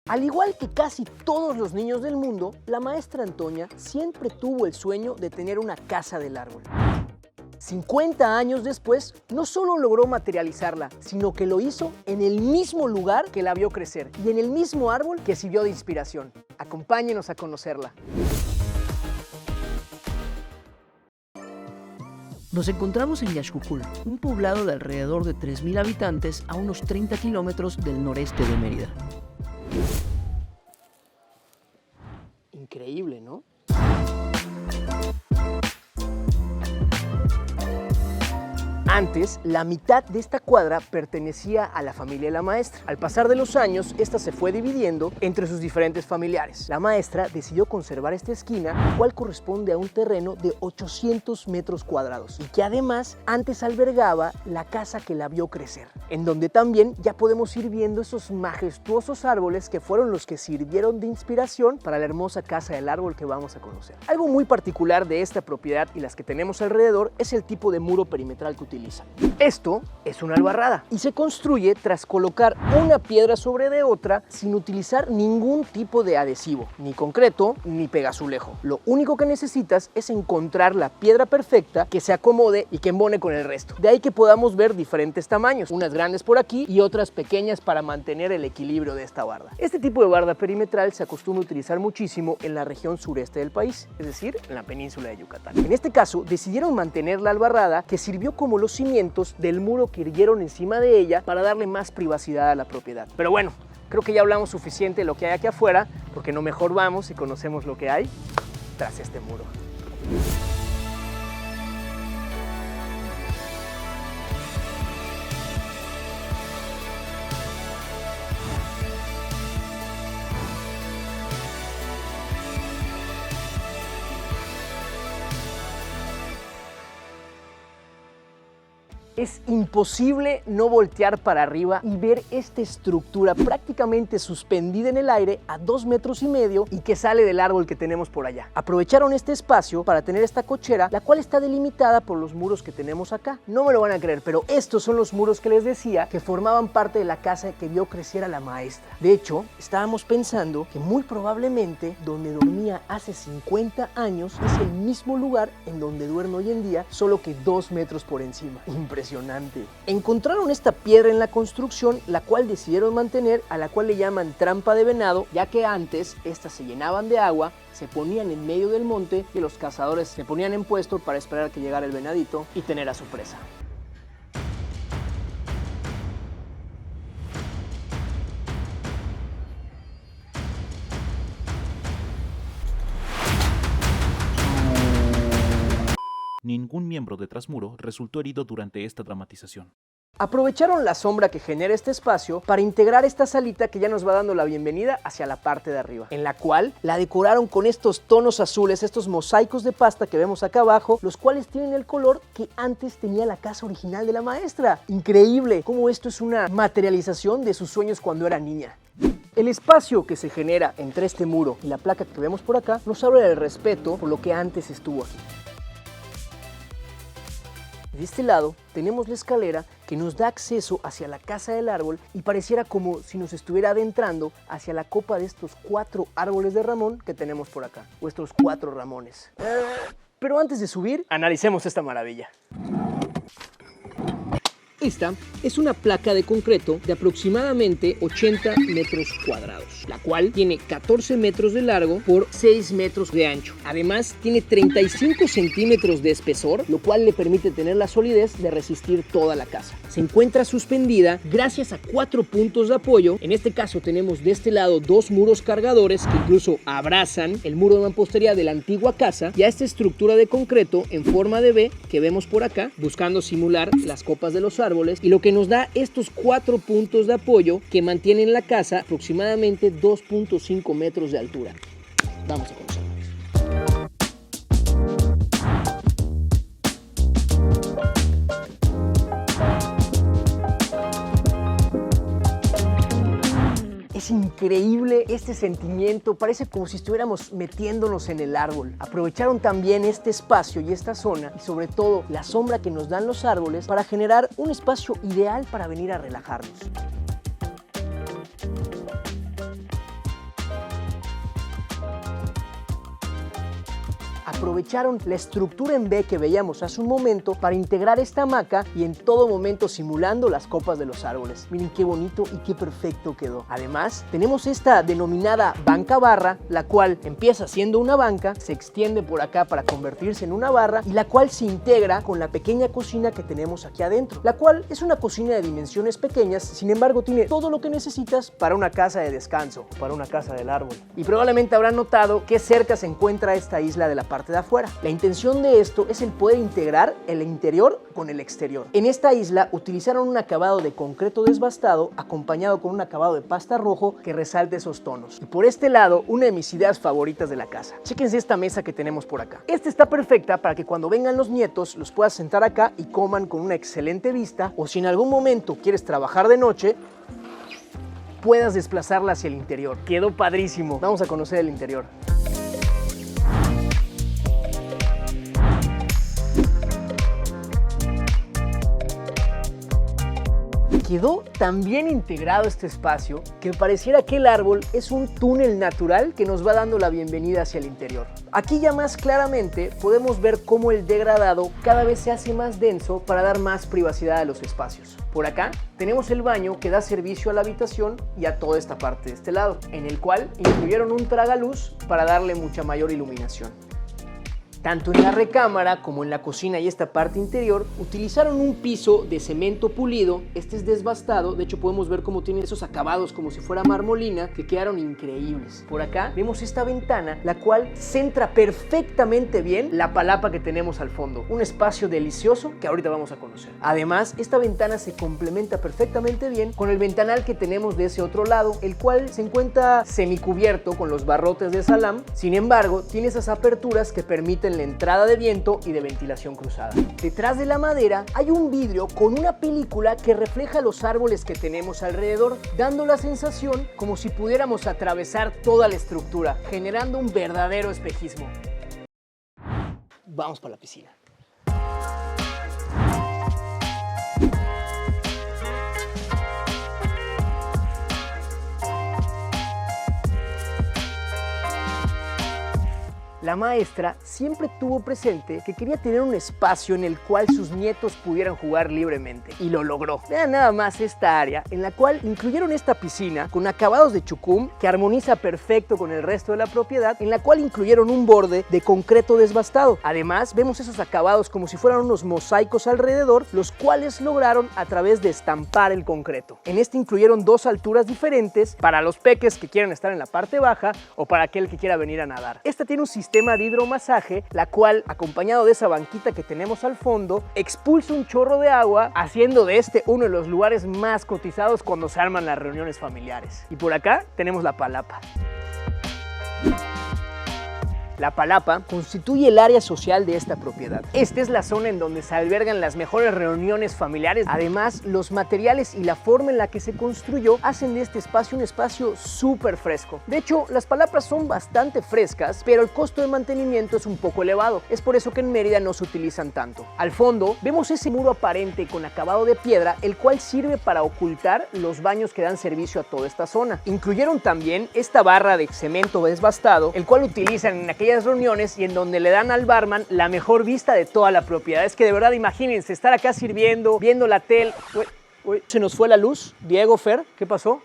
Al igual que casi todos los niños del mundo, la maestra Antonia siempre tuvo el sueño de tener una casa del árbol. 50 años después, no solo logró materializarla, sino que lo hizo en el mismo lugar que la vio crecer y en el mismo árbol que sirvió de inspiración. Acompáñenos a conocerla. Nos encontramos en Yaxcucul, un poblado de alrededor de 3,000 habitantes a unos 30 kilómetros del noreste de Mérida. Increíble, ¿no? Antes, la mitad de esta cuadra pertenecía a la familia de la maestra. Al pasar de los años, esta se fue dividiendo entre sus diferentes familiares. La maestra decidió conservar esta esquina, la cual corresponde a un terreno de 800 metros cuadrados y que además antes albergaba la casa que la vio crecer, en donde también ya podemos ir viendo esos majestuosos árboles que fueron los que sirvieron de inspiración para la hermosa casa del árbol que vamos a conocer. Algo muy particular de esta propiedad y las que tenemos alrededor es el tipo de muro perimetral que utiliza. Esto es una albarrada y se construye tras colocar una piedra sobre de otra sin utilizar ningún tipo de adhesivo, ni concreto ni pegazulejo. Lo único que necesitas es encontrar la piedra perfecta que se acomode y que embone con el resto. De ahí que podamos ver diferentes tamaños, unas grandes por aquí y otras pequeñas para mantener el equilibrio de esta barda. Este tipo de barda perimetral se acostumbra a utilizar muchísimo en la región sureste del país, es decir, en la península de Yucatán. En este caso, decidieron mantener la albarrada que sirvió como los cimientos del muro que erguieron encima de ella para darle más privacidad a la propiedad. Pero bueno, creo que ya hablamos suficiente de lo que hay aquí afuera, porque no mejor vamos y conocemos lo que hay tras este muro. Es imposible no voltear para arriba y ver esta estructura prácticamente suspendida en el aire a 2,5 metros y que sale del árbol que tenemos por allá. Aprovecharon este espacio para tener esta cochera, la cual está delimitada por los muros que tenemos acá. No me lo van a creer, pero estos son los muros que les decía que formaban parte de la casa que vio crecer a la maestra. De hecho, estábamos pensando que muy probablemente donde dormía hace 50 años es el mismo lugar en donde duerme hoy en día, solo que 2 metros por encima. Impresionante. Encontraron esta piedra en la construcción, la cual decidieron mantener, a la cual le llaman trampa de venado, ya que antes estas se llenaban de agua, se ponían en medio del monte y los cazadores se ponían en puesto para esperar a que llegara el venadito y tener a su presa. Ningún miembro de Trasmuro resultó herido durante esta dramatización. Aprovecharon la sombra que genera este espacio para integrar esta salita que ya nos va dando la bienvenida hacia la parte de arriba, en la cual la decoraron con estos tonos azules, estos mosaicos de pasta que vemos acá abajo, los cuales tienen el color que antes tenía la casa original de la maestra. Increíble cómo esto es una materialización de sus sueños cuando era niña. El espacio que se genera entre este muro y la placa que vemos por acá nos habla del respeto por lo que antes estuvo aquí. De este lado tenemos la escalera que nos da acceso hacia la casa del árbol y pareciera como si nos estuviera adentrando hacia la copa de estos 4 árboles de Ramón que tenemos por acá, o estos 4 Ramones. Pero antes de subir, analicemos esta maravilla. Esta es una placa de concreto de aproximadamente 80 metros cuadrados, la cual tiene 14 metros de largo por 6 metros de ancho. Además, tiene 35 centímetros de espesor, lo cual le permite tener la solidez de resistir toda la casa. Se encuentra suspendida gracias a 4 puntos de apoyo. En este caso tenemos de este lado 2 muros cargadores que incluso abrazan el muro de mampostería de la antigua casa y a esta estructura de concreto en forma de V que vemos por acá, buscando simular las copas de los árboles, y lo que nos da estos 4 puntos de apoyo que mantienen la casa aproximadamente 2,5 metros de altura. Vamos a conocerlo. Es increíble este sentimiento, parece como si estuviéramos metiéndonos en el árbol. Aprovecharon también este espacio y esta zona y sobre todo la sombra que nos dan los árboles para generar un espacio ideal para venir a relajarnos. aprovecharon la estructura en B que veíamos hace un momento para integrar esta hamaca y en todo momento simulando las copas de los árboles. Miren qué bonito y qué perfecto quedó. Además, tenemos esta denominada banca barra, la cual empieza siendo una banca, se extiende por acá para convertirse en una barra y la cual se integra con la pequeña cocina que tenemos aquí adentro, la cual es una cocina de dimensiones pequeñas, sin embargo tiene todo lo que necesitas para una casa de descanso, para una casa del árbol. Y probablemente habrán notado que cerca se encuentra esta isla de la parte de afuera. La intención de esto es el poder integrar el interior con el exterior. En esta isla utilizaron un acabado de concreto desbastado acompañado con un acabado de pasta rojo que resalte esos tonos. Y por este lado, una de mis ideas favoritas de la casa. Chéquense esta mesa que tenemos por acá. Esta está perfecta para que cuando vengan los nietos los puedas sentar acá y coman con una excelente vista, o si en algún momento quieres trabajar de noche, puedas desplazarla hacia el interior. Quedó padrísimo. Vamos a conocer el interior. Quedó tan bien integrado este espacio que pareciera que el árbol es un túnel natural que nos va dando la bienvenida hacia el interior. Aquí ya más claramente podemos ver cómo el degradado cada vez se hace más denso para dar más privacidad a los espacios. Por acá tenemos el baño que da servicio a la habitación y a toda esta parte de este lado, en el cual incluyeron un tragaluz para darle mucha mayor iluminación. Tanto en la recámara como en la cocina y esta parte interior utilizaron un piso de cemento pulido. Este es desbastado, de hecho podemos ver cómo tiene esos acabados como si fuera marmolina que quedaron increíbles. Por acá vemos esta ventana, la cual centra perfectamente bien la palapa que tenemos al fondo. Un espacio delicioso que ahorita vamos a conocer. Además, esta ventana se complementa perfectamente bien con el ventanal que tenemos de ese otro lado, el cual se encuentra semicubierto con los barrotes de salam. Sin embargo, tiene esas aperturas que permiten la entrada de viento y de ventilación cruzada. Detrás de la madera hay un vidrio con una película que refleja los árboles que tenemos alrededor, dando la sensación como si pudiéramos atravesar toda la estructura, generando un verdadero espejismo. Vamos para la piscina. La maestra siempre tuvo presente que quería tener un espacio en el cual sus nietos pudieran jugar libremente, y lo logró. Vean nada más esta área en la cual incluyeron esta piscina con acabados de chucum que armoniza perfecto con el resto de la propiedad, en la cual incluyeron un borde de concreto desbastado. Además, vemos esos acabados como si fueran unos mosaicos alrededor, los cuales lograron a través de estampar el concreto. En este incluyeron dos alturas diferentes para los peques que quieran estar en la parte baja o para aquel que quiera venir a nadar. Esta tiene un sistema de hidromasaje, la cual, acompañado de esa banquita que tenemos al fondo, expulsa un chorro de agua, haciendo de este uno de los lugares más cotizados cuando se arman las reuniones familiares. Y por acá tenemos la palapa. La palapa constituye el área social de esta propiedad. Esta es la zona en donde se albergan las mejores reuniones familiares. Además, los materiales y la forma en la que se construyó hacen de este espacio un espacio súper fresco. De hecho, las palapas son bastante frescas, pero el costo de mantenimiento es un poco elevado. Es por eso que en Mérida no se utilizan tanto. Al fondo, vemos ese muro aparente con acabado de piedra, el cual sirve para ocultar los baños que dan servicio a toda esta zona. Incluyeron también esta barra de cemento desbastado, el cual utilizan en aquellas reuniones y en donde le dan al barman la mejor vista de toda la propiedad. Es que de verdad, imagínense estar acá sirviendo, viendo la tele. Uy, se nos fue la luz. Diego, Fer, ¿qué pasó?